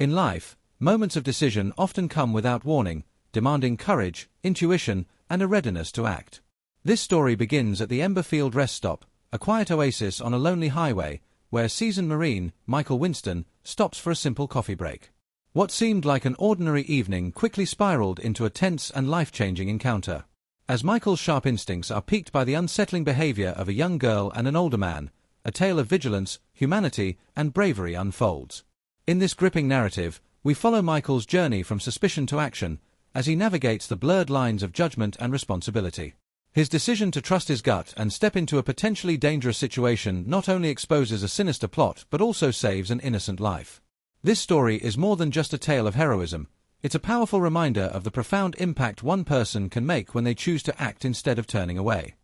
In life, moments of decision often come without warning, demanding courage, intuition, and a readiness to act. This story begins at the Emberfield rest stop, a quiet oasis on a lonely highway, where seasoned Marine, Michael Winston, stops for a simple coffee break. What seemed like an ordinary evening quickly spiraled into a tense and life-changing encounter. As Michael's sharp instincts are piqued by the unsettling behavior of a young girl and an older man, a tale of vigilance, humanity, and bravery unfolds. In this gripping narrative, we follow Michael's journey from suspicion to action, as he navigates the blurred lines of judgment and responsibility. His decision to trust his gut and step into a potentially dangerous situation not only exposes a sinister plot but also saves an innocent life. This story is more than just a tale of heroism. It's a powerful reminder of the profound impact one person can make when they choose to act instead of turning away.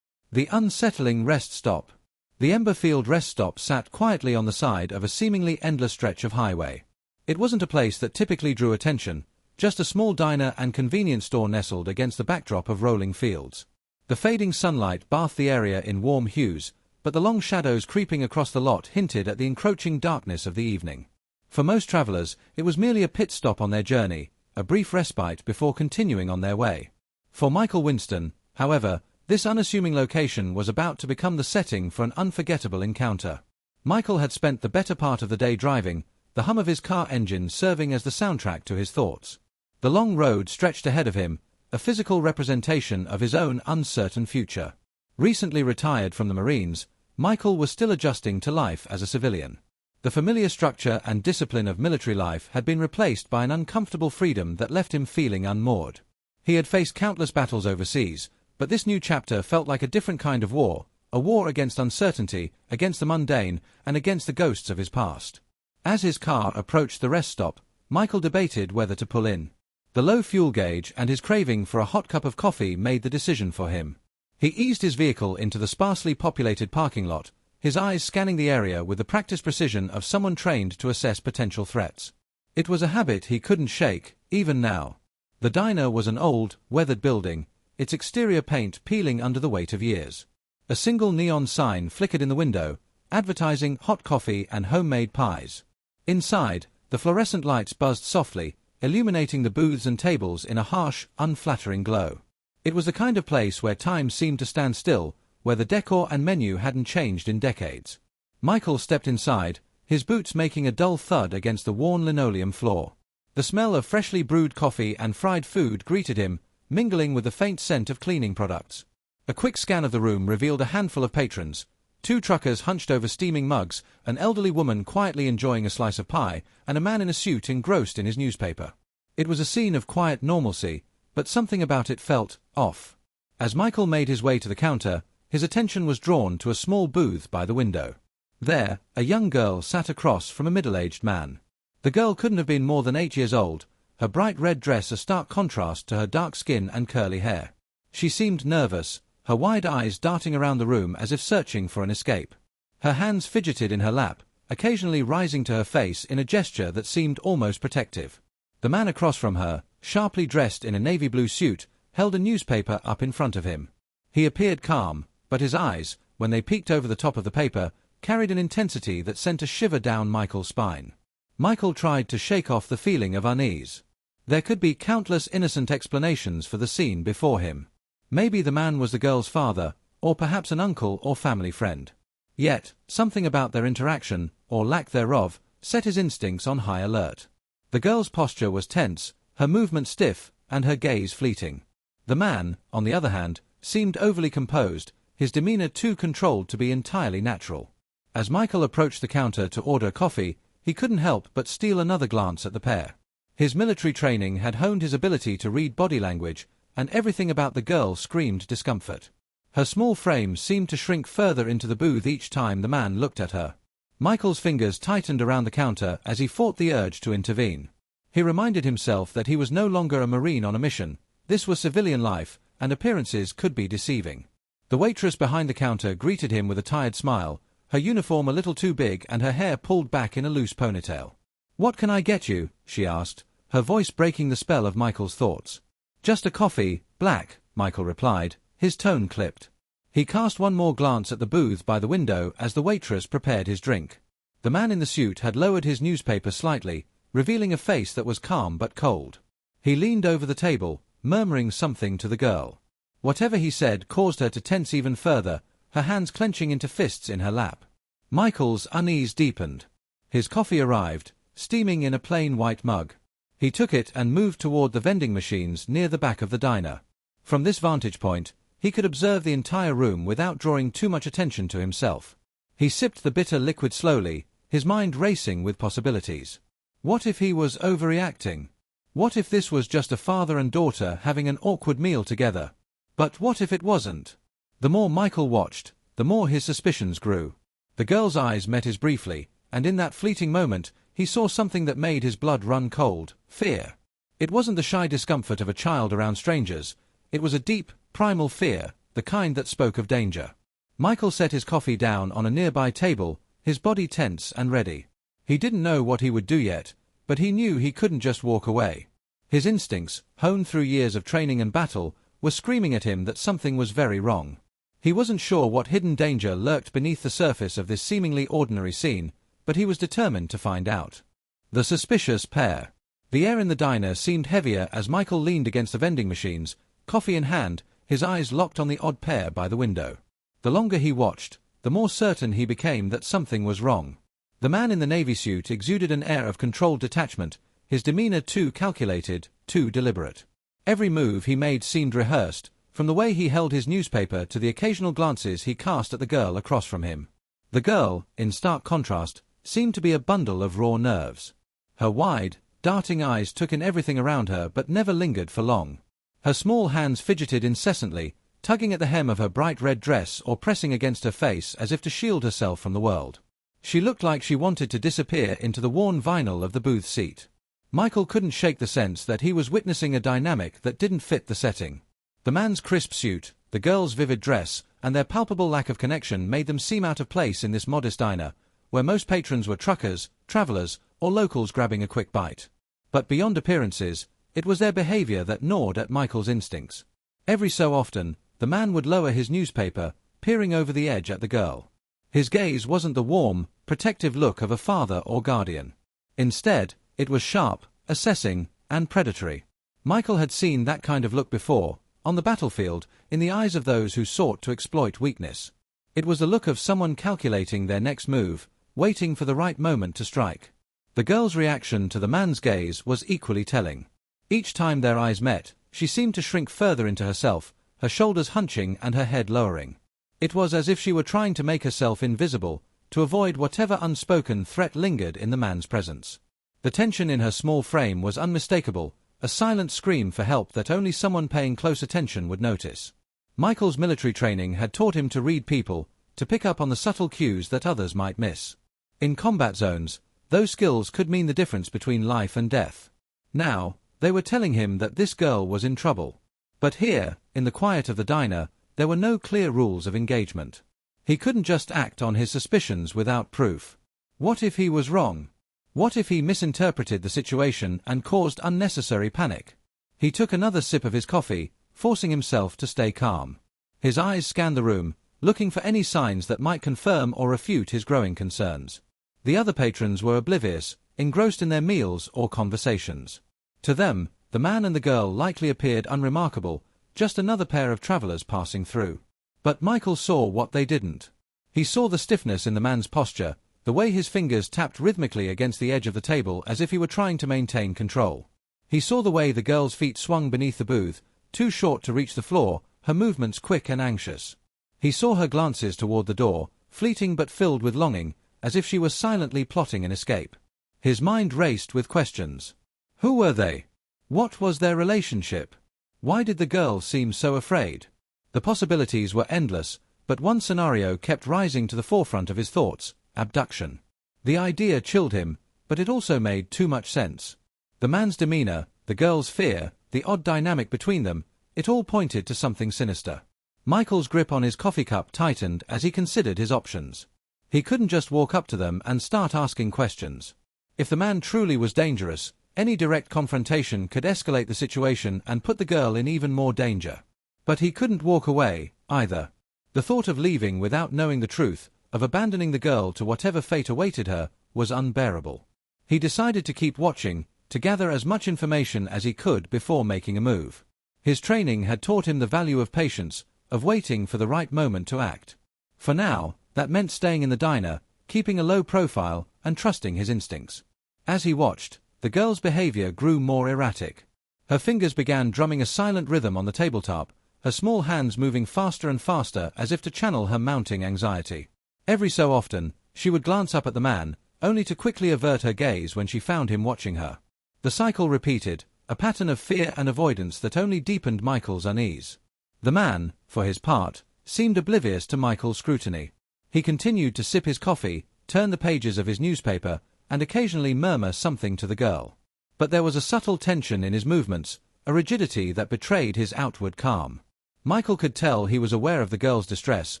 The unsettling rest stop. The Emberfield rest stop sat quietly on the side of a seemingly endless stretch of highway. It wasn't a place that typically drew attention, just a small diner and convenience store nestled against the backdrop of rolling fields. The fading sunlight bathed the area in warm hues, but the long shadows creeping across the lot hinted at the encroaching darkness of the evening. For most travelers, it was merely a pit stop on their journey, a brief respite before continuing on their way. For Michael Winston, however, this unassuming location was about to become the setting for an unforgettable encounter. Michael had spent the better part of the day driving, the hum of his car engine serving as the soundtrack to his thoughts. The long road stretched ahead of him, a physical representation of his own uncertain future. Recently retired from the Marines, Michael was still adjusting to life as a civilian. The familiar structure and discipline of military life had been replaced by an uncomfortable freedom that left him feeling unmoored. He had faced countless battles overseas, but this new chapter felt like a different kind of war, a war against uncertainty, against the mundane, and against the ghosts of his past. As his car approached the rest stop, Michael debated whether to pull in. The low fuel gauge and his craving for a hot cup of coffee made the decision for him. He eased his vehicle into the sparsely populated parking lot, his eyes scanning the area with the practiced precision of someone trained to assess potential threats. It was a habit he couldn't shake, even now. The diner was an old, weathered building, its exterior paint peeling under the weight of years. A single neon sign flickered in the window, advertising hot coffee and homemade pies. Inside, the fluorescent lights buzzed softly, illuminating the booths and tables in a harsh, unflattering glow. It was the kind of place where time seemed to stand still, where the decor and menu hadn't changed in decades. Michael stepped inside, his boots making a dull thud against the worn linoleum floor. The smell of freshly brewed coffee and fried food greeted him, mingling with the faint scent of cleaning products. A quick scan of the room revealed a handful of patrons, 2 truckers hunched over steaming mugs, an elderly woman quietly enjoying a slice of pie, and a man in a suit engrossed in his newspaper. It was a scene of quiet normalcy, but something about it felt off. As Michael made his way to the counter, his attention was drawn to a small booth by the window. There, a young girl sat across from a middle-aged man. The girl couldn't have been more than 8 years old, her bright red dress a stark contrast to her dark skin and curly hair. She seemed nervous, her wide eyes darting around the room as if searching for an escape. Her hands fidgeted in her lap, occasionally rising to her face in a gesture that seemed almost protective. The man across from her, sharply dressed in a navy blue suit, held a newspaper up in front of him. He appeared calm, but his eyes, when they peeked over the top of the paper, carried an intensity that sent a shiver down Michael's spine. Michael tried to shake off the feeling of unease. There could be countless innocent explanations for the scene before him. Maybe the man was the girl's father, or perhaps an uncle or family friend. Yet, something about their interaction, or lack thereof, set his instincts on high alert. The girl's posture was tense, her movement stiff, and her gaze fleeting. The man, on the other hand, seemed overly composed, his demeanor too controlled to be entirely natural. As Michael approached the counter to order coffee, he couldn't help but steal another glance at the pair. His military training had honed his ability to read body language, and everything about the girl screamed discomfort. Her small frame seemed to shrink further into the booth each time the man looked at her. Michael's fingers tightened around the counter as he fought the urge to intervene. He reminded himself that he was no longer a Marine on a mission. This was civilian life, and appearances could be deceiving. The waitress behind the counter greeted him with a tired smile, her uniform a little too big and her hair pulled back in a loose ponytail. "What can I get you?" she asked, her voice breaking the spell of Michael's thoughts. "Just a coffee, black," Michael replied, his tone clipped. He cast one more glance at the booth by the window as the waitress prepared his drink. The man in the suit had lowered his newspaper slightly, revealing a face that was calm but cold. He leaned over the table, murmuring something to the girl. Whatever he said caused her to tense even further, her hands clenching into fists in her lap. Michael's unease deepened. His coffee arrived, steaming in a plain white mug. He took it and moved toward the vending machines near the back of the diner. From this vantage point, he could observe the entire room without drawing too much attention to himself. He sipped the bitter liquid slowly, his mind racing with possibilities. What if he was overreacting? What if this was just a father and daughter having an awkward meal together? But what if it wasn't? The more Michael watched, the more his suspicions grew. The girl's eyes met his briefly, and in that fleeting moment, he saw something that made his blood run cold: fear. It wasn't the shy discomfort of a child around strangers. It was a deep, primal fear, the kind that spoke of danger. Michael set his coffee down on a nearby table, his body tense and ready. He didn't know what he would do yet, but he knew he couldn't just walk away. His instincts, honed through years of training and battle, were screaming at him that something was very wrong. He wasn't sure what hidden danger lurked beneath the surface of this seemingly ordinary scene, but he was determined to find out. The suspicious pair. The air in the diner seemed heavier as Michael leaned against the vending machines, coffee in hand, his eyes locked on the odd pair by the window. The longer he watched, the more certain he became that something was wrong. The man in the navy suit exuded an air of controlled detachment, his demeanor too calculated, too deliberate. Every move he made seemed rehearsed, from the way he held his newspaper to the occasional glances he cast at the girl across from him. The girl, in stark contrast, seemed to be a bundle of raw nerves. Her wide, darting eyes took in everything around her but never lingered for long. Her small hands fidgeted incessantly, tugging at the hem of her bright red dress or pressing against her face as if to shield herself from the world. She looked like she wanted to disappear into the worn vinyl of the booth seat. Michael couldn't shake the sense that he was witnessing a dynamic that didn't fit the setting. The man's crisp suit, the girl's vivid dress, and their palpable lack of connection made them seem out of place in this modest diner, where most patrons were truckers, travelers, or locals grabbing a quick bite. But beyond appearances, it was their behavior that gnawed at Michael's instincts. Every so often, the man would lower his newspaper, peering over the edge at the girl. His gaze wasn't the warm, protective look of a father or guardian. Instead, it was sharp, assessing, and predatory. Michael had seen that kind of look before, on the battlefield, in the eyes of those who sought to exploit weakness. It was the look of someone calculating their next move, waiting for the right moment to strike. The girl's reaction to the man's gaze was equally telling. Each time their eyes met, she seemed to shrink further into herself, her shoulders hunching and her head lowering. It was as if she were trying to make herself invisible, to avoid whatever unspoken threat lingered in the man's presence. The tension in her small frame was unmistakable, a silent scream for help that only someone paying close attention would notice. Michael's military training had taught him to read people, to pick up on the subtle cues that others might miss. In combat zones, those skills could mean the difference between life and death. Now, they were telling him that this girl was in trouble. But here, in the quiet of the diner, there were no clear rules of engagement. He couldn't just act on his suspicions without proof. What if he was wrong? What if he misinterpreted the situation and caused unnecessary panic? He took another sip of his coffee, forcing himself to stay calm. His eyes scanned the room, looking for any signs that might confirm or refute his growing concerns. The other patrons were oblivious, engrossed in their meals or conversations. To them, the man and the girl likely appeared unremarkable, just another pair of travelers passing through. But Michael saw what they didn't. He saw the stiffness in the man's posture, the way his fingers tapped rhythmically against the edge of the table as if he were trying to maintain control. He saw the way the girl's feet swung beneath the booth, too short to reach the floor, her movements quick and anxious. He saw her glances toward the door, fleeting but filled with longing, as if she was silently plotting an escape. His mind raced with questions. Who were they? What was their relationship? Why did the girl seem so afraid? The possibilities were endless, but one scenario kept rising to the forefront of his thoughts: abduction. The idea chilled him, but it also made too much sense. The man's demeanor, the girl's fear, the odd dynamic between them, it all pointed to something sinister. Michael's grip on his coffee cup tightened as he considered his options. He couldn't just walk up to them and start asking questions. If the man truly was dangerous, any direct confrontation could escalate the situation and put the girl in even more danger. But he couldn't walk away, either. The thought of leaving without knowing the truth, of abandoning the girl to whatever fate awaited her, was unbearable. He decided to keep watching, to gather as much information as he could before making a move. His training had taught him the value of patience, of waiting for the right moment to act. For now, that meant staying in the diner, keeping a low profile, and trusting his instincts. As he watched, the girl's behavior grew more erratic. Her fingers began drumming a silent rhythm on the tabletop, her small hands moving faster and faster as if to channel her mounting anxiety. Every so often, she would glance up at the man, only to quickly avert her gaze when she found him watching her. The cycle repeated, a pattern of fear and avoidance that only deepened Michael's unease. The man, for his part, seemed oblivious to Michael's scrutiny. He continued to sip his coffee, turn the pages of his newspaper, and occasionally murmur something to the girl. But there was a subtle tension in his movements, a rigidity that betrayed his outward calm. Michael could tell he was aware of the girl's distress,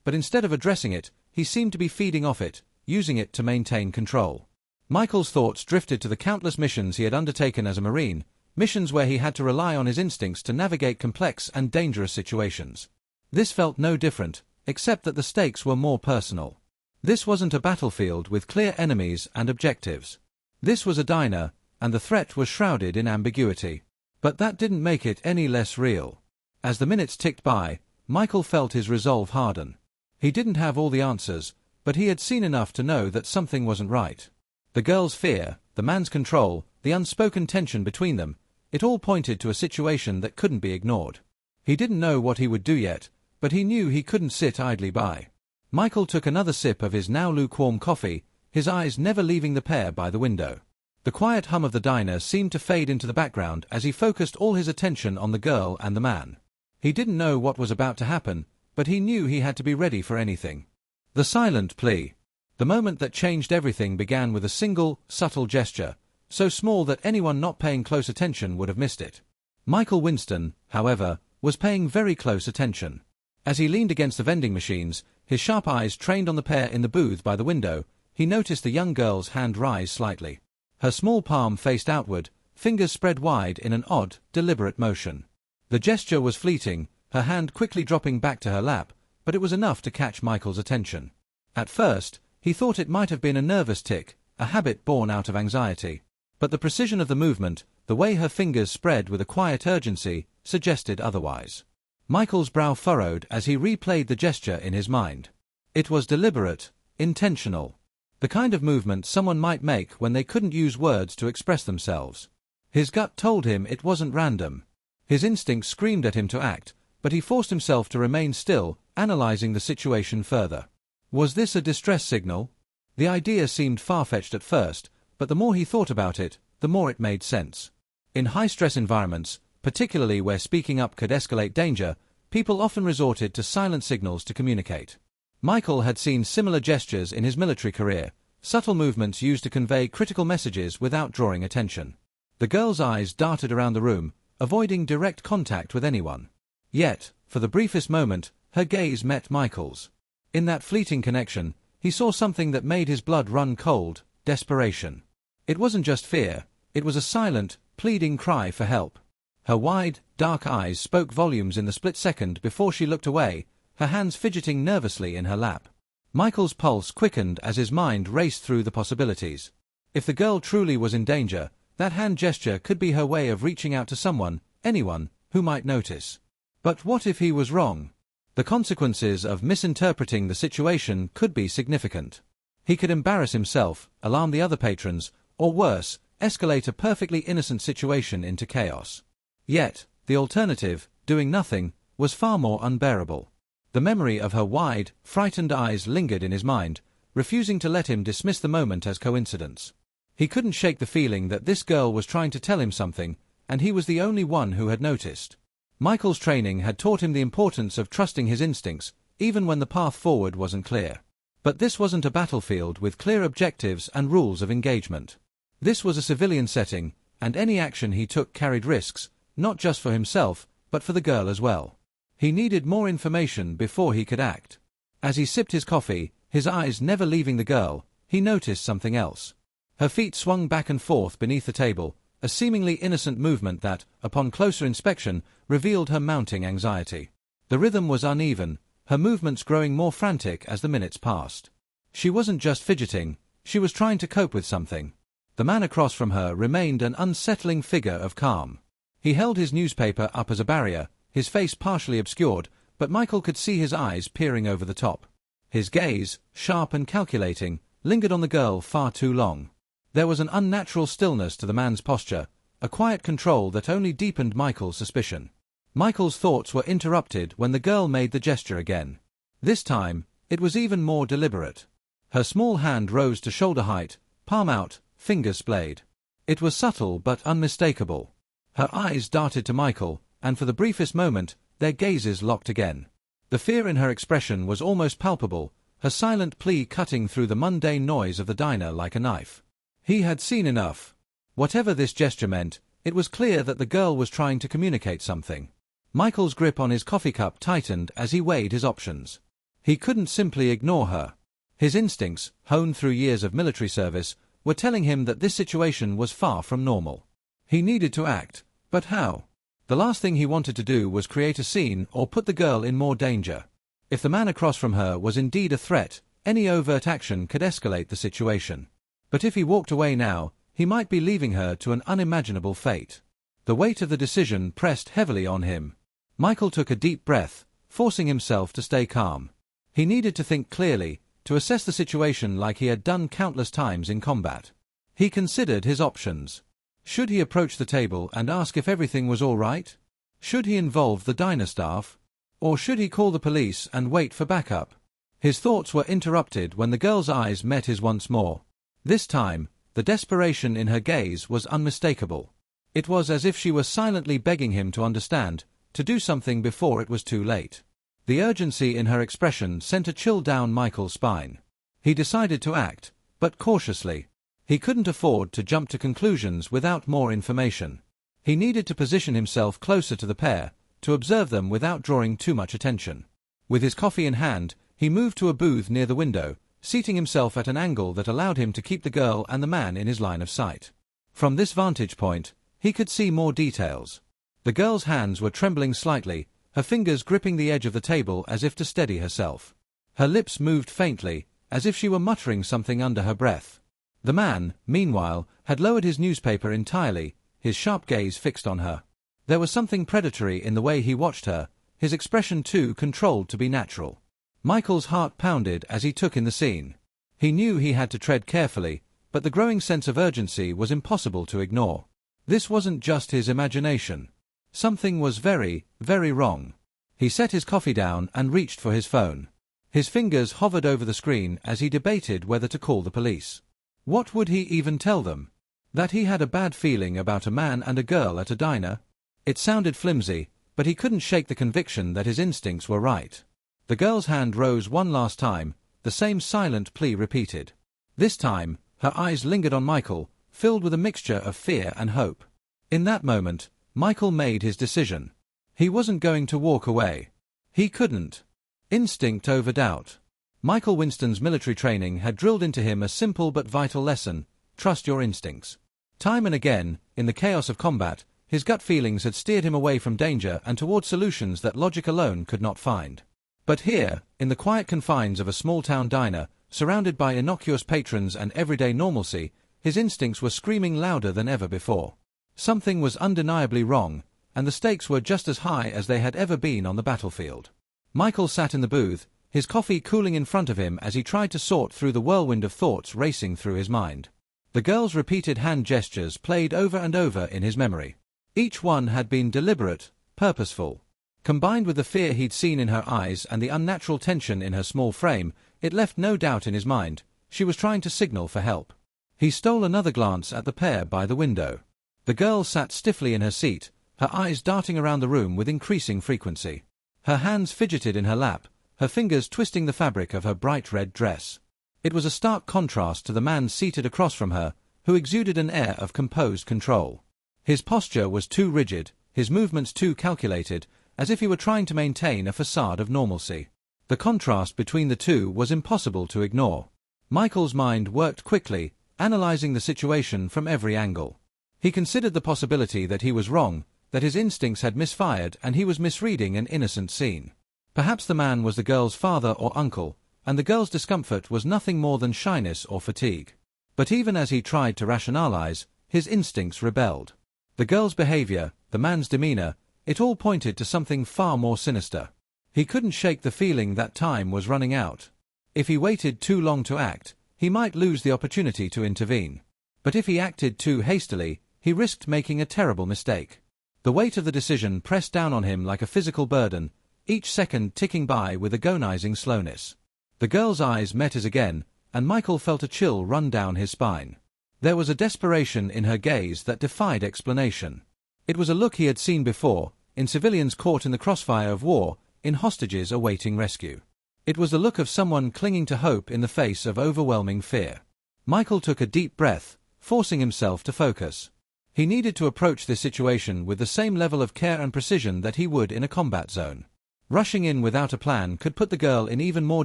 but instead of addressing it, he seemed to be feeding off it, using it to maintain control. Michael's thoughts drifted to the countless missions he had undertaken as a Marine, missions where he had to rely on his instincts to navigate complex and dangerous situations. This felt no different, except that the stakes were more personal. This wasn't a battlefield with clear enemies and objectives. This was a diner, and the threat was shrouded in ambiguity. But that didn't make it any less real. As the minutes ticked by, Michael felt his resolve harden. He didn't have all the answers, but he had seen enough to know that something wasn't right. The girl's fear, the man's control, the unspoken tension between them, it all pointed to a situation that couldn't be ignored. He didn't know what he would do yet, but he knew he couldn't sit idly by. Michael took another sip of his now lukewarm coffee, his eyes never leaving the pair by the window. The quiet hum of the diner seemed to fade into the background as he focused all his attention on the girl and the man. He didn't know what was about to happen, but he knew he had to be ready for anything. The silent plea. The moment that changed everything began with a single, subtle gesture, so small that anyone not paying close attention would have missed it. Michael Winston, however, was paying very close attention. As he leaned against the vending machines, his sharp eyes trained on the pair in the booth by the window, he noticed the young girl's hand rise slightly. Her small palm faced outward, fingers spread wide in an odd, deliberate motion. The gesture was fleeting, her hand quickly dropping back to her lap, but it was enough to catch Michael's attention. At first, he thought it might have been a nervous tic, a habit born out of anxiety. But the precision of the movement, the way her fingers spread with a quiet urgency, suggested otherwise. Michael's brow furrowed as he replayed the gesture in his mind. It was deliberate, intentional. The kind of movement someone might make when they couldn't use words to express themselves. His gut told him it wasn't random. His instinct screamed at him to act, but he forced himself to remain still, analyzing the situation further. Was this a distress signal? The idea seemed far-fetched at first, but the more he thought about it, the more it made sense. In high-stress environments, particularly where speaking up could escalate danger, people often resorted to silent signals to communicate. Michael had seen similar gestures in his military career, subtle movements used to convey critical messages without drawing attention. The girl's eyes darted around the room, avoiding direct contact with anyone. Yet, for the briefest moment, her gaze met Michael's. In that fleeting connection, he saw something that made his blood run cold: desperation. It wasn't just fear, it was a silent, pleading cry for help. Her wide, dark eyes spoke volumes in the split second before she looked away, her hands fidgeting nervously in her lap. Michael's pulse quickened as his mind raced through the possibilities. If the girl truly was in danger, that hand gesture could be her way of reaching out to someone, anyone, who might notice. But what if he was wrong? The consequences of misinterpreting the situation could be significant. He could embarrass himself, alarm the other patrons, or worse, escalate a perfectly innocent situation into chaos. Yet, the alternative, doing nothing, was far more unbearable. The memory of her wide, frightened eyes lingered in his mind, refusing to let him dismiss the moment as coincidence. He couldn't shake the feeling that this girl was trying to tell him something, and he was the only one who had noticed. Michael's training had taught him the importance of trusting his instincts, even when the path forward wasn't clear. But this wasn't a battlefield with clear objectives and rules of engagement. This was a civilian setting, and any action he took carried risks, not just for himself, but for the girl as well. He needed more information before he could act. As he sipped his coffee, his eyes never leaving the girl, he noticed something else. Her feet swung back and forth beneath the table, a seemingly innocent movement that, upon closer inspection, revealed her mounting anxiety. The rhythm was uneven, her movements growing more frantic as the minutes passed. She wasn't just fidgeting, she was trying to cope with something. The man across from her remained an unsettling figure of calm. He held his newspaper up as a barrier, his face partially obscured, but Michael could see his eyes peering over the top. His gaze, sharp and calculating, lingered on the girl far too long. There was an unnatural stillness to the man's posture, a quiet control that only deepened Michael's suspicion. Michael's thoughts were interrupted when the girl made the gesture again. This time, it was even more deliberate. Her small hand rose to shoulder height, palm out, fingers splayed. It was subtle but unmistakable. Her eyes darted to Michael, and for the briefest moment, their gazes locked again. The fear in her expression was almost palpable, her silent plea cutting through the mundane noise of the diner like a knife. He had seen enough. Whatever this gesture meant, it was clear that the girl was trying to communicate something. Michael's grip on his coffee cup tightened as he weighed his options. He couldn't simply ignore her. His instincts, honed through years of military service, were telling him that this situation was far from normal. He needed to act, but how? The last thing he wanted to do was create a scene or put the girl in more danger. If the man across from her was indeed a threat, any overt action could escalate the situation. But if he walked away now, he might be leaving her to an unimaginable fate. The weight of the decision pressed heavily on him. Michael took a deep breath, forcing himself to stay calm. He needed to think clearly, to assess the situation like he had done countless times in combat. He considered his options. Should he approach the table and ask if everything was all right? Should he involve the diner staff? Or should he call the police and wait for backup? His thoughts were interrupted when the girl's eyes met his once more. This time, the desperation in her gaze was unmistakable. It was as if she were silently begging him to understand, to do something before it was too late. The urgency in her expression sent a chill down Michael's spine. He decided to act, but cautiously. He couldn't afford to jump to conclusions without more information. He needed to position himself closer to the pair, to observe them without drawing too much attention. With his coffee in hand, he moved to a booth near the window, seating himself at an angle that allowed him to keep the girl and the man in his line of sight. From this vantage point, he could see more details. The girl's hands were trembling slightly, her fingers gripping the edge of the table as if to steady herself. Her lips moved faintly, as if she were muttering something under her breath. The man, meanwhile, had lowered his newspaper entirely, his sharp gaze fixed on her. There was something predatory in the way he watched her, his expression too controlled to be natural. Michael's heart pounded as he took in the scene. He knew he had to tread carefully, but the growing sense of urgency was impossible to ignore. This wasn't just his imagination. Something was very, very wrong. He set his coffee down and reached for his phone. His fingers hovered over the screen as he debated whether to call the police. What would he even tell them? That he had a bad feeling about a man and a girl at a diner? It sounded flimsy, but he couldn't shake the conviction that his instincts were right. The girl's hand rose one last time, the same silent plea repeated. This time, her eyes lingered on Michael, filled with a mixture of fear and hope. In that moment, Michael made his decision. He wasn't going to walk away. He couldn't. Instinct over doubt. Michael Winston's military training had drilled into him a simple but vital lesson: trust your instincts. Time and again, in the chaos of combat, his gut feelings had steered him away from danger and toward solutions that logic alone could not find. But here, in the quiet confines of a small-town diner, surrounded by innocuous patrons and everyday normalcy, his instincts were screaming louder than ever before. Something was undeniably wrong, and the stakes were just as high as they had ever been on the battlefield. Michael sat in the booth, his coffee cooling in front of him as he tried to sort through the whirlwind of thoughts racing through his mind. The girl's repeated hand gestures played over and over in his memory. Each one had been deliberate, purposeful. Combined with the fear he'd seen in her eyes and the unnatural tension in her small frame, it left no doubt in his mind. She was trying to signal for help. He stole another glance at the pair by the window. The girl sat stiffly in her seat, her eyes darting around the room with increasing frequency. Her hands fidgeted in her lap, her fingers twisting the fabric of her bright red dress. It was a stark contrast to the man seated across from her, who exuded an air of composed control. His posture was too rigid, his movements too calculated, as if he were trying to maintain a facade of normalcy. The contrast between the two was impossible to ignore. Michael's mind worked quickly, analyzing the situation from every angle. He considered the possibility that he was wrong, that his instincts had misfired and he was misreading an innocent scene. Perhaps the man was the girl's father or uncle, and the girl's discomfort was nothing more than shyness or fatigue. But even as he tried to rationalize, his instincts rebelled. The girl's behavior, the man's demeanor, it all pointed to something far more sinister. He couldn't shake the feeling that time was running out. If he waited too long to act, he might lose the opportunity to intervene. But if he acted too hastily, he risked making a terrible mistake. The weight of the decision pressed down on him like a physical burden, each second ticking by with agonizing slowness. The girl's eyes met his again, and Michael felt a chill run down his spine. There was a desperation in her gaze that defied explanation. It was a look he had seen before, in civilians caught in the crossfire of war, in hostages awaiting rescue. It was the look of someone clinging to hope in the face of overwhelming fear. Michael took a deep breath, forcing himself to focus. He needed to approach this situation with the same level of care and precision that he would in a combat zone. Rushing in without a plan could put the girl in even more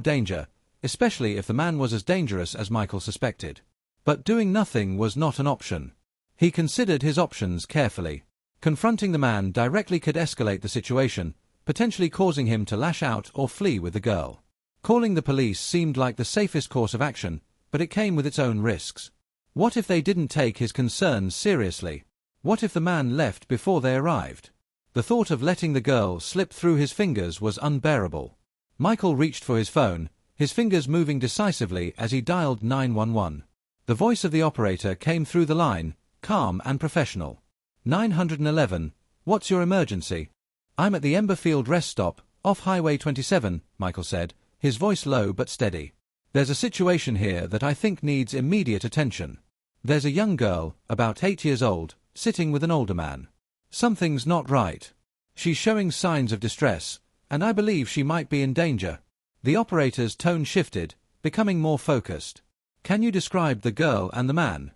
danger, especially if the man was as dangerous as Michael suspected. But doing nothing was not an option. He considered his options carefully. Confronting the man directly could escalate the situation, potentially causing him to lash out or flee with the girl. Calling the police seemed like the safest course of action, but it came with its own risks. What if they didn't take his concerns seriously? What if the man left before they arrived? The thought of letting the girl slip through his fingers was unbearable. Michael reached for his phone, his fingers moving decisively as he dialed 911. The voice of the operator came through the line, calm and professional. 911, what's your emergency? I'm at the Emberfield rest stop, off Highway 27, Michael said, his voice low but steady. There's a situation here that I think needs immediate attention. There's a young girl, about 8 years old, sitting with an older man. Something's not right. She's showing signs of distress, and I believe she might be in danger. The operator's tone shifted, becoming more focused. Can you describe the girl and the man?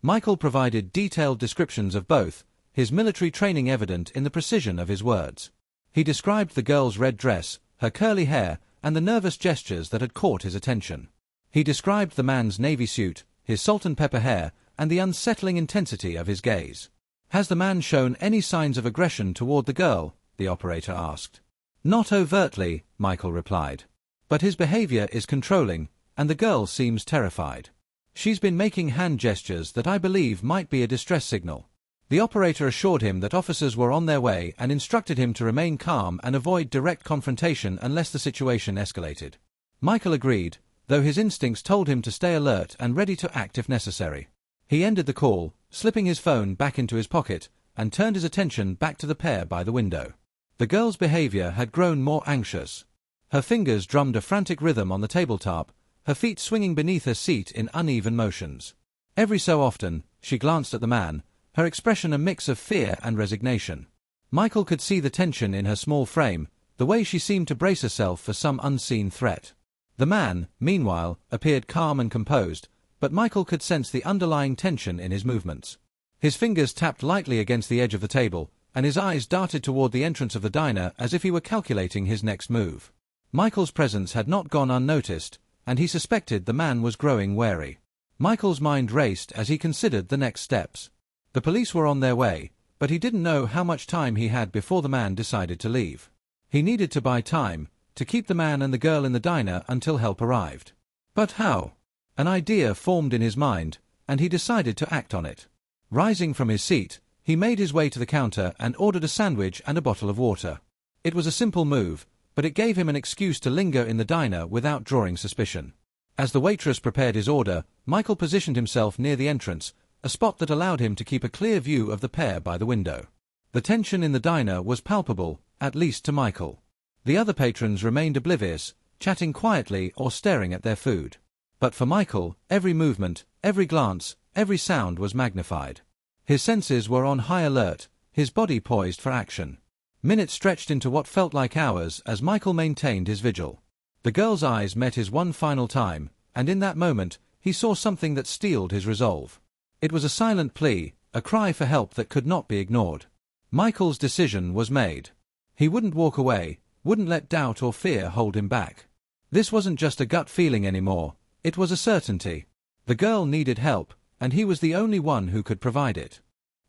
Michael provided detailed descriptions of both, his military training evident in the precision of his words. He described the girl's red dress, her curly hair, and the nervous gestures that had caught his attention. He described the man's navy suit, his salt and pepper hair, and the unsettling intensity of his gaze. Has the man shown any signs of aggression toward the girl? The operator asked. Not overtly, Michael replied. But his behavior is controlling, and the girl seems terrified. She's been making hand gestures that I believe might be a distress signal. The operator assured him that officers were on their way and instructed him to remain calm and avoid direct confrontation unless the situation escalated. Michael agreed, though his instincts told him to stay alert and ready to act if necessary. He ended the call, slipping his phone back into his pocket, and turned his attention back to the pair by the window. The girl's behavior had grown more anxious. Her fingers drummed a frantic rhythm on the tabletop, her feet swinging beneath her seat in uneven motions. Every so often, she glanced at the man, her expression a mix of fear and resignation. Michael could see the tension in her small frame, the way she seemed to brace herself for some unseen threat. The man, meanwhile, appeared calm and composed, but Michael could sense the underlying tension in his movements. His fingers tapped lightly against the edge of the table, and his eyes darted toward the entrance of the diner as if he were calculating his next move. Michael's presence had not gone unnoticed, and he suspected the man was growing wary. Michael's mind raced as he considered the next steps. The police were on their way, but he didn't know how much time he had before the man decided to leave. He needed to buy time, to keep the man and the girl in the diner until help arrived. But how? An idea formed in his mind, and he decided to act on it. Rising from his seat, he made his way to the counter and ordered a sandwich and a bottle of water. It was a simple move, but it gave him an excuse to linger in the diner without drawing suspicion. As the waitress prepared his order, Michael positioned himself near the entrance, a spot that allowed him to keep a clear view of the pair by the window. The tension in the diner was palpable, at least to Michael. The other patrons remained oblivious, chatting quietly or staring at their food. But for Michael, every movement, every glance, every sound was magnified. His senses were on high alert, his body poised for action. Minutes stretched into what felt like hours as Michael maintained his vigil. The girl's eyes met his one final time, and in that moment, he saw something that steeled his resolve. It was a silent plea, a cry for help that could not be ignored. Michael's decision was made. He wouldn't walk away, wouldn't let doubt or fear hold him back. This wasn't just a gut feeling anymore, it was a certainty. The girl needed help, and he was the only one who could provide it.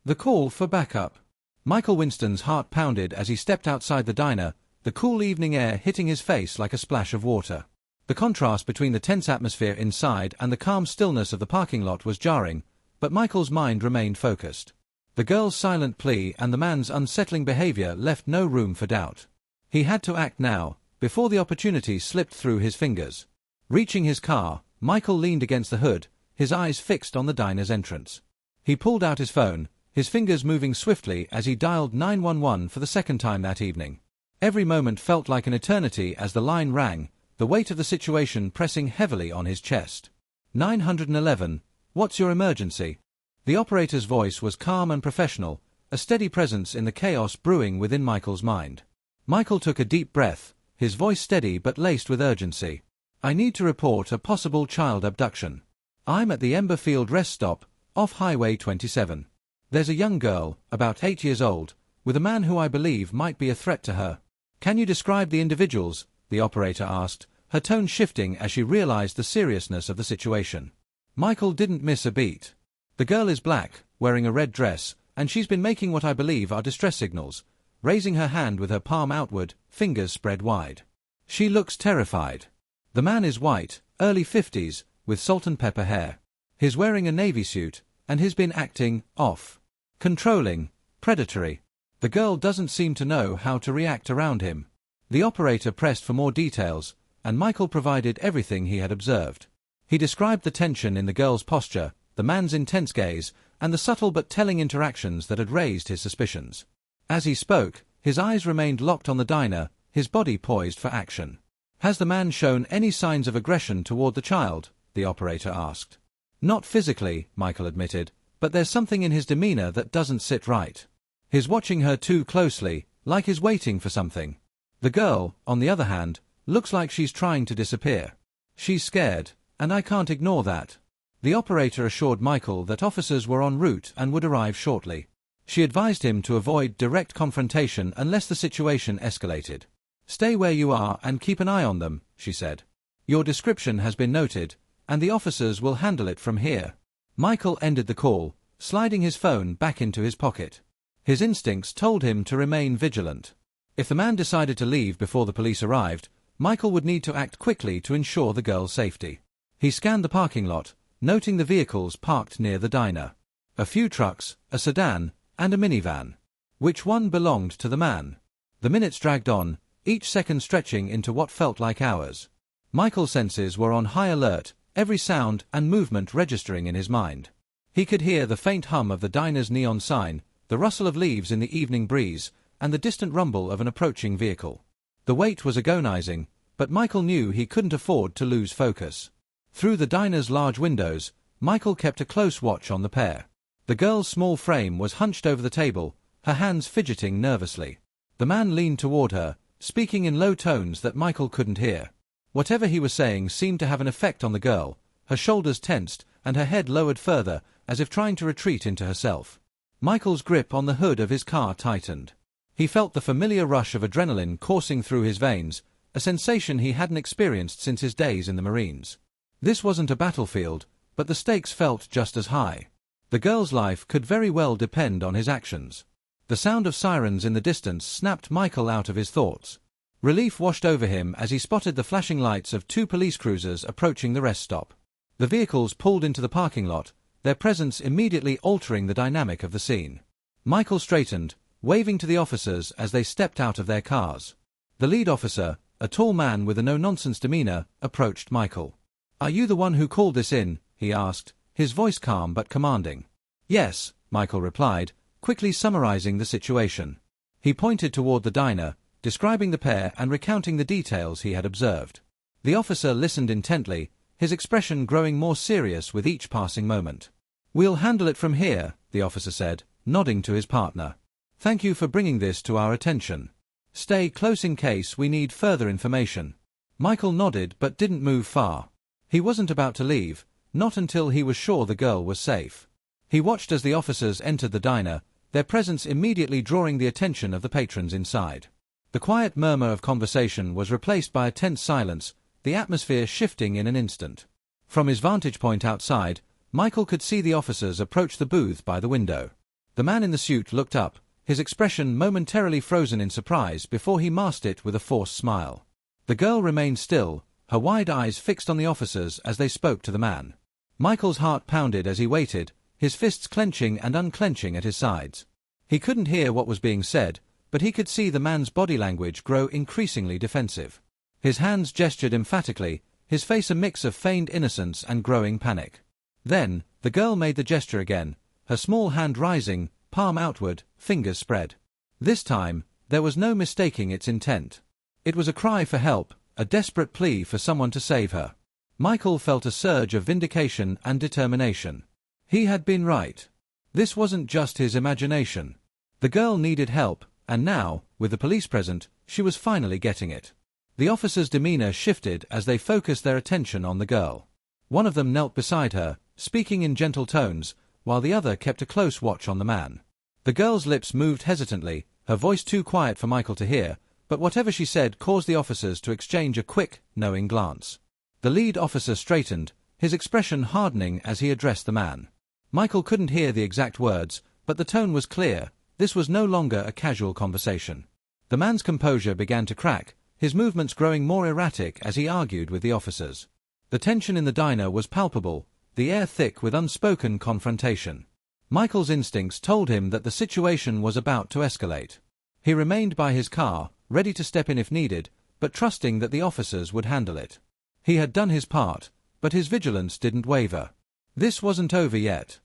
The call for backup. Michael Winston's heart pounded as he stepped outside the diner, the cool evening air hitting his face like a splash of water. The contrast between the tense atmosphere inside and the calm stillness of the parking lot was jarring, but Michael's mind remained focused. The girl's silent plea and the man's unsettling behavior left no room for doubt. He had to act now, before the opportunity slipped through his fingers. Reaching his car, Michael leaned against the hood, his eyes fixed on the diner's entrance. He pulled out his phone, his fingers moving swiftly as he dialed 911 for the second time that evening. Every moment felt like an eternity as the line rang, the weight of the situation pressing heavily on his chest. 911, what's your emergency? The operator's voice was calm and professional, a steady presence in the chaos brewing within Michael's mind. Michael took a deep breath, his voice steady but laced with urgency. I need to report a possible child abduction. I'm at the Emberfield rest stop, off Highway 27. There's a young girl, about 8 years old, with a man who I believe might be a threat to her. Can you describe the individuals? The operator asked, her tone shifting as she realized the seriousness of the situation. Michael didn't miss a beat. The girl is black, wearing a red dress, and she's been making what I believe are distress signals, raising her hand with her palm outward, fingers spread wide. She looks terrified. The man is white, early 50s, with salt and pepper hair. He's wearing a navy suit, and he's been acting off. Controlling, predatory. The girl doesn't seem to know how to react around him. The operator pressed for more details, and Michael provided everything he had observed. He described the tension in the girl's posture, the man's intense gaze, and the subtle but telling interactions that had raised his suspicions. As he spoke, his eyes remained locked on the diner, his body poised for action. Has the man shown any signs of aggression toward the child? The operator asked. Not physically, Michael admitted, but there's something in his demeanor that doesn't sit right. He's watching her too closely, like he's waiting for something. The girl, on the other hand, looks like she's trying to disappear. She's scared, and I can't ignore that. The operator assured Michael that officers were en route and would arrive shortly. She advised him to avoid direct confrontation unless the situation escalated. Stay where you are and keep an eye on them, she said. Your description has been noted, and the officers will handle it from here. Michael ended the call, sliding his phone back into his pocket. His instincts told him to remain vigilant. If the man decided to leave before the police arrived, Michael would need to act quickly to ensure the girl's safety. He scanned the parking lot, noting the vehicles parked near the diner. A few trucks, a sedan, and a minivan. Which one belonged to the man? The minutes dragged on, each second stretching into what felt like hours. Michael's senses were on high alert, every sound and movement registering in his mind. He could hear the faint hum of the diner's neon sign, the rustle of leaves in the evening breeze, and the distant rumble of an approaching vehicle. The wait was agonizing, but Michael knew he couldn't afford to lose focus. Through the diner's large windows, Michael kept a close watch on the pair. The girl's small frame was hunched over the table, her hands fidgeting nervously. The man leaned toward her, speaking in low tones that Michael couldn't hear. Whatever he was saying seemed to have an effect on the girl, her shoulders tensed, and her head lowered further, as if trying to retreat into herself. Michael's grip on the hood of his car tightened. He felt the familiar rush of adrenaline coursing through his veins, a sensation he hadn't experienced since his days in the Marines. This wasn't a battlefield, but the stakes felt just as high. The girl's life could very well depend on his actions. The sound of sirens in the distance snapped Michael out of his thoughts. Relief washed over him as he spotted the flashing lights of 2 police cruisers approaching the rest stop. The vehicles pulled into the parking lot, their presence immediately altering the dynamic of the scene. Michael straightened, waving to the officers as they stepped out of their cars. The lead officer, a tall man with a no-nonsense demeanor, approached Michael. Are you the one who called this in? He asked, his voice calm but commanding. Yes, Michael replied, quickly summarizing the situation. He pointed toward the diner, describing the pair and recounting the details he had observed. The officer listened intently, his expression growing more serious with each passing moment. We'll handle it from here, the officer said, nodding to his partner. Thank you for bringing this to our attention. Stay close in case we need further information. Michael nodded but didn't move far. He wasn't about to leave, not until he was sure the girl was safe. He watched as the officers entered the diner, their presence immediately drawing the attention of the patrons inside. The quiet murmur of conversation was replaced by a tense silence, the atmosphere shifting in an instant. From his vantage point outside, Michael could see the officers approach the booth by the window. The man in the suit looked up, his expression momentarily frozen in surprise before he masked it with a forced smile. The girl remained still, her wide eyes fixed on the officers as they spoke to the man. Michael's heart pounded as he waited, his fists clenching and unclenching at his sides. He couldn't hear what was being said, but he could see the man's body language grow increasingly defensive. His hands gestured emphatically, his face a mix of feigned innocence and growing panic. Then, the girl made the gesture again, her small hand rising, palm outward, fingers spread. This time, there was no mistaking its intent. It was a cry for help, a desperate plea for someone to save her. Michael felt a surge of vindication and determination. He had been right. This wasn't just his imagination. The girl needed help, and now, with the police present, she was finally getting it. The officers' demeanor shifted as they focused their attention on the girl. One of them knelt beside her, speaking in gentle tones, while the other kept a close watch on the man. The girl's lips moved hesitantly, her voice too quiet for Michael to hear, but whatever she said caused the officers to exchange a quick, knowing glance. The lead officer straightened, his expression hardening as he addressed the man. Michael couldn't hear the exact words, but the tone was clear. This was no longer a casual conversation. The man's composure began to crack, his movements growing more erratic as he argued with the officers. The tension in the diner was palpable, the air thick with unspoken confrontation. Michael's instincts told him that the situation was about to escalate. He remained by his car, ready to step in if needed, but trusting that the officers would handle it. He had done his part, but his vigilance didn't waver. This wasn't over yet.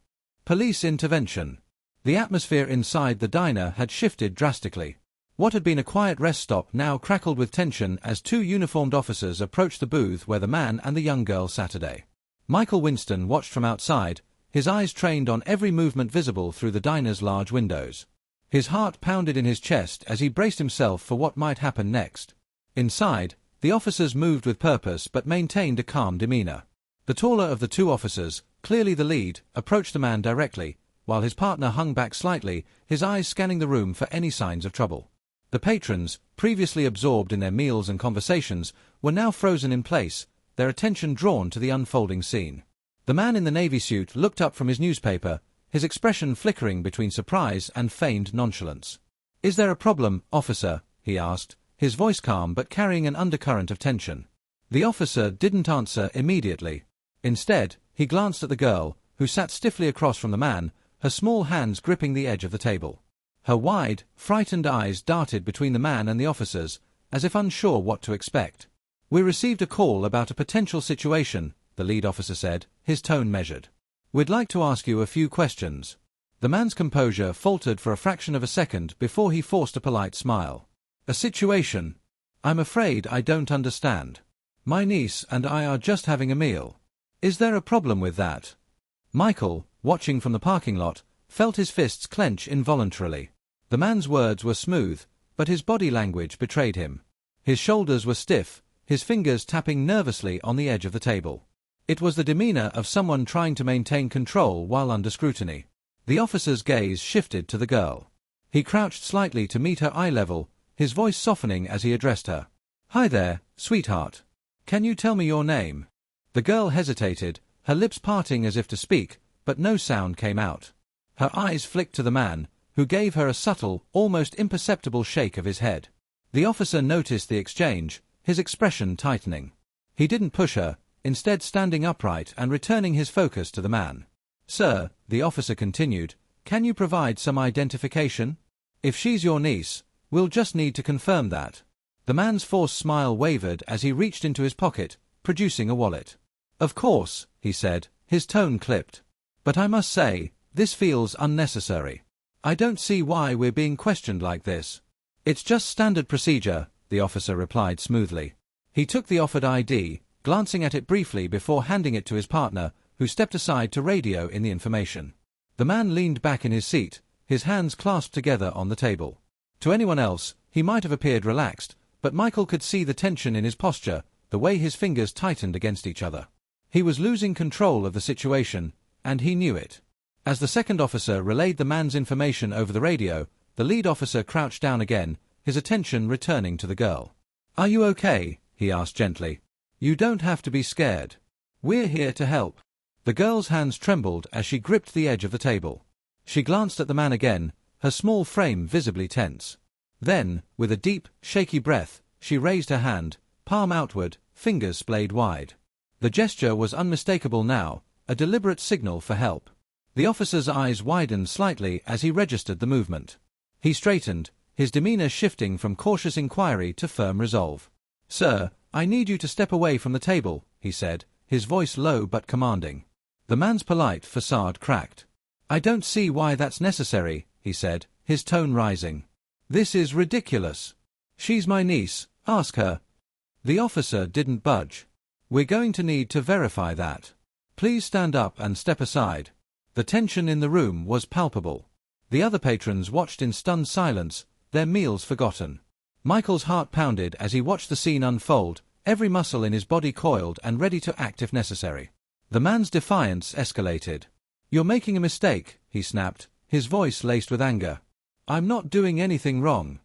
Police intervention. The atmosphere inside the diner had shifted drastically. What had been a quiet rest stop now crackled with tension as two uniformed officers approached the booth where the man and the young girl sat. Michael Winston watched from outside, his eyes trained on every movement visible through the diner's large windows. His heart pounded in his chest as he braced himself for what might happen next. Inside, the officers moved with purpose but maintained a calm demeanor. The taller of the two officers, clearly the lead, approached the man directly, while his partner hung back slightly, his eyes scanning the room for any signs of trouble. The patrons, previously absorbed in their meals and conversations, were now frozen in place, their attention drawn to the unfolding scene. The man in the navy suit looked up from his newspaper, his expression flickering between surprise and feigned nonchalance. "Is there a problem, officer?" he asked, his voice calm but carrying an undercurrent of tension. The officer didn't answer immediately. Instead, he glanced at the girl, who sat stiffly across from the man, her small hands gripping the edge of the table. Her wide, frightened eyes darted between the man and the officers, as if unsure what to expect. "We received a call about a potential situation," the lead officer said, his tone measured. "We'd like to ask you a few questions." The man's composure faltered for a fraction of a second before he forced a polite smile. "A situation? I'm afraid I don't understand. My niece and I are just having a meal. Is there a problem with that?" Michael, watching from the parking lot, felt his fists clench involuntarily. The man's words were smooth, but his body language betrayed him. His shoulders were stiff, his fingers tapping nervously on the edge of the table. It was the demeanor of someone trying to maintain control while under scrutiny. The officer's gaze shifted to the girl. He crouched slightly to meet her eye level, his voice softening as he addressed her. "Hi there, sweetheart. Can you tell me your name?" The girl hesitated, her lips parting as if to speak, but no sound came out. Her eyes flicked to the man, who gave her a subtle, almost imperceptible shake of his head. The officer noticed the exchange, his expression tightening. He didn't push her, instead standing upright and returning his focus to the man. "Sir," the officer continued, "can you provide some identification? If she's your niece, we'll just need to confirm that." The man's forced smile wavered as he reached into his pocket, producing a wallet. "Of course," he said, his tone clipped. "But I must say, this feels unnecessary. I don't see why we're being questioned like this." "It's just standard procedure," the officer replied smoothly. He took the offered ID, glancing at it briefly before handing it to his partner, who stepped aside to radio in the information. The man leaned back in his seat, his hands clasped together on the table. To anyone else, he might have appeared relaxed, but Michael could see the tension in his posture, the way his fingers tightened against each other. He was losing control of the situation, and he knew it. As the second officer relayed the man's information over the radio, the lead officer crouched down again, his attention returning to the girl. "Are you okay?" he asked gently. "You don't have to be scared. We're here to help." The girl's hands trembled as she gripped the edge of the table. She glanced at the man again, her small frame visibly tense. Then, with a deep, shaky breath, she raised her hand, palm outward, fingers splayed wide. The gesture was unmistakable now, a deliberate signal for help. The officer's eyes widened slightly as he registered the movement. He straightened, his demeanor shifting from cautious inquiry to firm resolve. "Sir, I need you to step away from the table," he said, his voice low but commanding. The man's polite facade cracked. "I don't see why that's necessary," he said, his tone rising. "This is ridiculous. She's my niece, ask her." The officer didn't budge. "We're going to need to verify that. Please stand up and step aside." The tension in the room was palpable. The other patrons watched in stunned silence, their meals forgotten. Michael's heart pounded as he watched the scene unfold, every muscle in his body coiled and ready to act if necessary. The man's defiance escalated. "You're making a mistake," he snapped, his voice laced with anger. "I'm not doing anything wrong."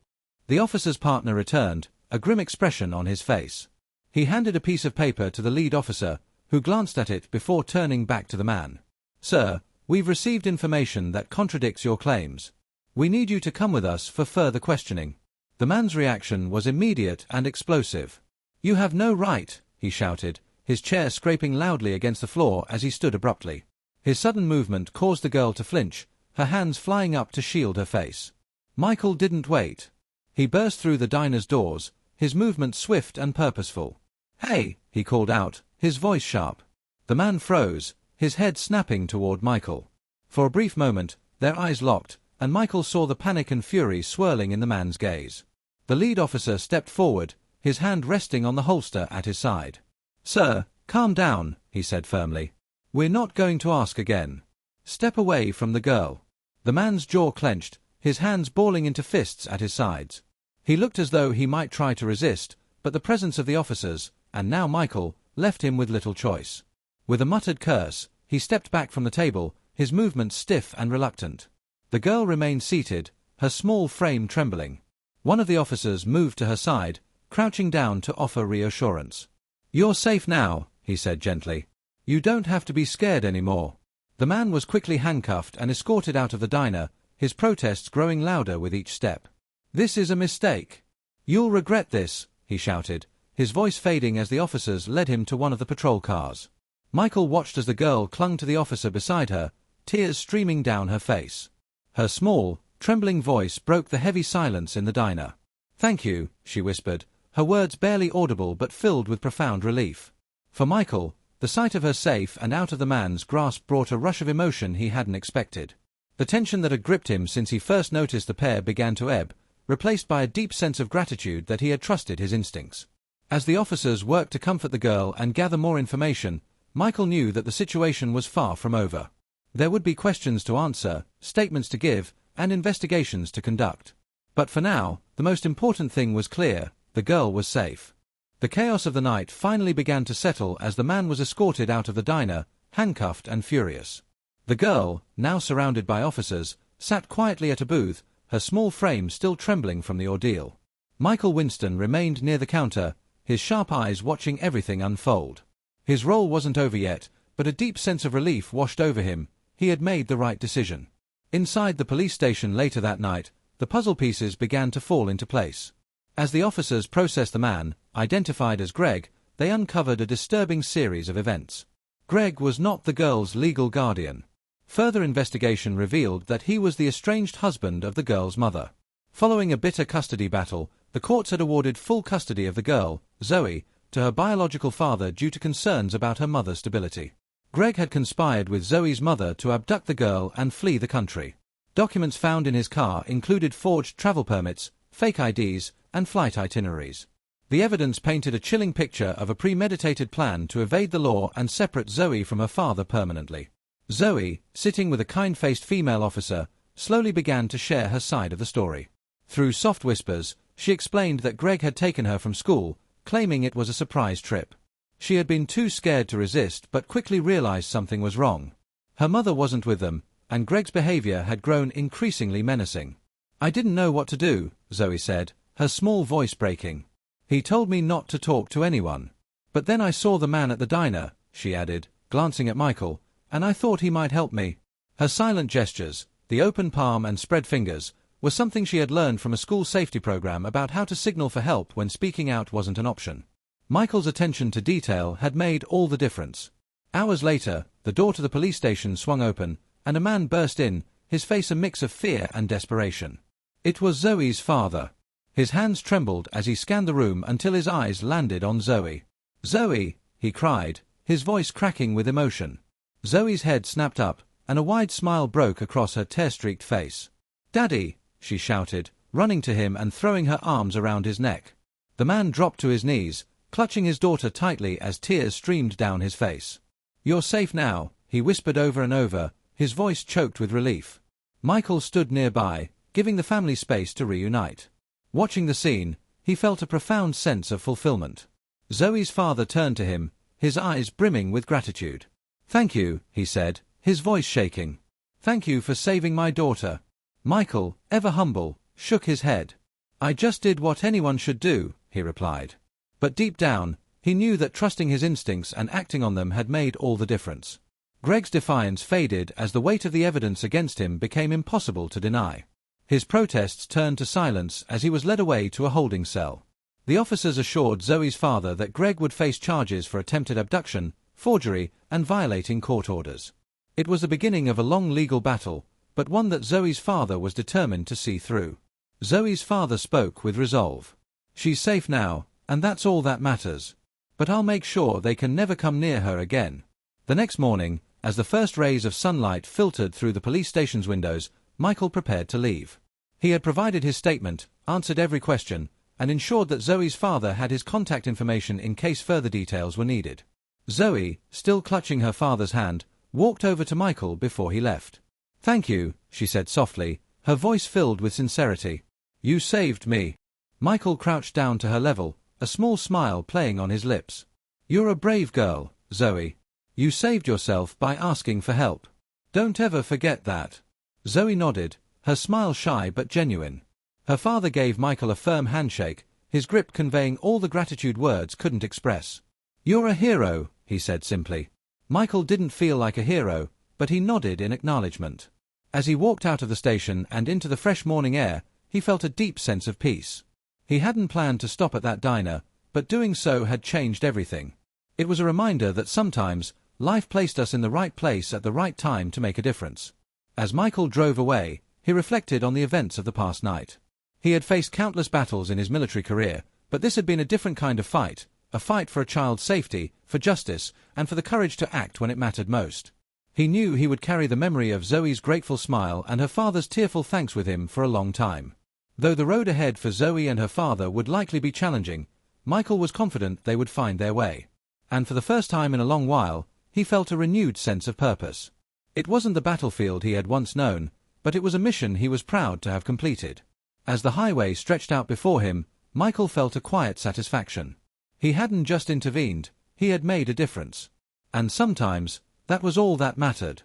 The officer's partner returned, a grim expression on his face. He handed a piece of paper to the lead officer, who glanced at it before turning back to the man. "Sir, we've received information that contradicts your claims. We need you to come with us for further questioning." The man's reaction was immediate and explosive. "You have no right," he shouted, his chair scraping loudly against the floor as he stood abruptly. His sudden movement caused the girl to flinch, her hands flying up to shield her face. Michael didn't wait. He burst through the diner's doors, his movement swift and purposeful. "Hey!" he called out, his voice sharp. The man froze, his head snapping toward Michael. For a brief moment, their eyes locked, and Michael saw the panic and fury swirling in the man's gaze. The lead officer stepped forward, his hand resting on the holster at his side. "Sir, calm down," he said firmly. "We're not going to ask again. Step away from the girl." The man's jaw clenched, his hands balling into fists at his sides. He looked as though he might try to resist, but the presence of the officers, and now Michael, left him with little choice. With a muttered curse, he stepped back from the table, his movements stiff and reluctant. The girl remained seated, her small frame trembling. One of the officers moved to her side, crouching down to offer reassurance. "You're safe now," he said gently. "You don't have to be scared anymore." The man was quickly handcuffed and escorted out of the diner, his protests growing louder with each step. "This is a mistake. You'll regret this," he shouted, his voice fading as the officers led him to one of the patrol cars. Michael watched as the girl clung to the officer beside her, tears streaming down her face. Her small, trembling voice broke the heavy silence in the diner. "Thank you," she whispered, her words barely audible but filled with profound relief. For Michael, the sight of her safe and out of the man's grasp brought a rush of emotion he hadn't expected. The tension that had gripped him since he first noticed the pair began to ebb, replaced by a deep sense of gratitude that he had trusted his instincts. As the officers worked to comfort the girl and gather more information, Michael knew that the situation was far from over. There would be questions to answer, statements to give, and investigations to conduct. But for now, the most important thing was clear: the girl was safe. The chaos of the night finally began to settle as the man was escorted out of the diner, handcuffed and furious. The girl, now surrounded by officers, sat quietly at a booth, her small frame still trembling from the ordeal. Michael Winston remained near the counter, his sharp eyes watching everything unfold. His role wasn't over yet, but a deep sense of relief washed over him. He had made the right decision. Inside the police station later that night, the puzzle pieces began to fall into place. As the officers processed the man, identified as Greg, they uncovered a disturbing series of events. Greg was not the girl's legal guardian. Further investigation revealed that he was the estranged husband of the girl's mother. Following a bitter custody battle, the courts had awarded full custody of the girl, Zoe, to her biological father due to concerns about her mother's stability. Greg had conspired with Zoe's mother to abduct the girl and flee the country. Documents found in his car included forged travel permits, fake IDs, and flight itineraries. The evidence painted a chilling picture of a premeditated plan to evade the law and separate Zoe from her father permanently. Zoe, sitting with a kind-faced female officer, slowly began to share her side of the story. Through soft whispers, she explained that Greg had taken her from school, claiming it was a surprise trip. She had been too scared to resist but quickly realized something was wrong. Her mother wasn't with them, and Greg's behavior had grown increasingly menacing. "I didn't know what to do," Zoe said, her small voice breaking. "He told me not to talk to anyone. But then I saw the man at the diner," she added, glancing at Michael, "and I thought he might help me." Her silent gestures, the open palm and spread fingers, were something she had learned from a school safety program about how to signal for help when speaking out wasn't an option. Michael's attention to detail had made all the difference. Hours later, the door to the police station swung open, and a man burst in, his face a mix of fear and desperation. It was Zoe's father. His hands trembled as he scanned the room until his eyes landed on Zoe. "Zoe!" he cried, his voice cracking with emotion. Zoe's head snapped up, and a wide smile broke across her tear-streaked face. "Daddy!" she shouted, running to him and throwing her arms around his neck. The man dropped to his knees, clutching his daughter tightly as tears streamed down his face. "You're safe now," he whispered over and over, his voice choked with relief. Michael stood nearby, giving the family space to reunite. Watching the scene, he felt a profound sense of fulfillment. Zoe's father turned to him, his eyes brimming with gratitude. "Thank you," he said, his voice shaking. "Thank you for saving my daughter." Michael, ever humble, shook his head. "I just did what anyone should do," he replied. But deep down, he knew that trusting his instincts and acting on them had made all the difference. Greg's defiance faded as the weight of the evidence against him became impossible to deny. His protests turned to silence as he was led away to a holding cell. The officers assured Zoe's father that Greg would face charges for attempted abduction, forgery, and violating court orders. It was the beginning of a long legal battle, but one that Zoe's father was determined to see through. Zoe's father spoke with resolve. "She's safe now, and that's all that matters. But I'll make sure they can never come near her again." The next morning, as the first rays of sunlight filtered through the police station's windows, Michael prepared to leave. He had provided his statement, answered every question, and ensured that Zoe's father had his contact information in case further details were needed. Zoe, still clutching her father's hand, walked over to Michael before he left. "Thank you," she said softly, her voice filled with sincerity. "You saved me." Michael crouched down to her level, a small smile playing on his lips. "You're a brave girl, Zoe. You saved yourself by asking for help. Don't ever forget that." Zoe nodded, her smile shy but genuine. Her father gave Michael a firm handshake, his grip conveying all the gratitude words couldn't express. "You're a hero," he said simply. Michael didn't feel like a hero, but he nodded in acknowledgement. As he walked out of the station and into the fresh morning air, he felt a deep sense of peace. He hadn't planned to stop at that diner, but doing so had changed everything. It was a reminder that sometimes, life placed us in the right place at the right time to make a difference. As Michael drove away, he reflected on the events of the past night. He had faced countless battles in his military career, but this had been a different kind of fight, a fight for a child's safety, for justice, and for the courage to act when it mattered most. He knew he would carry the memory of Zoe's grateful smile and her father's tearful thanks with him for a long time. Though the road ahead for Zoe and her father would likely be challenging, Michael was confident they would find their way. And for the first time in a long while, he felt a renewed sense of purpose. It wasn't the battlefield he had once known, but it was a mission he was proud to have completed. As the highway stretched out before him, Michael felt a quiet satisfaction. He hadn't just intervened, he had made a difference. And sometimes, that was all that mattered.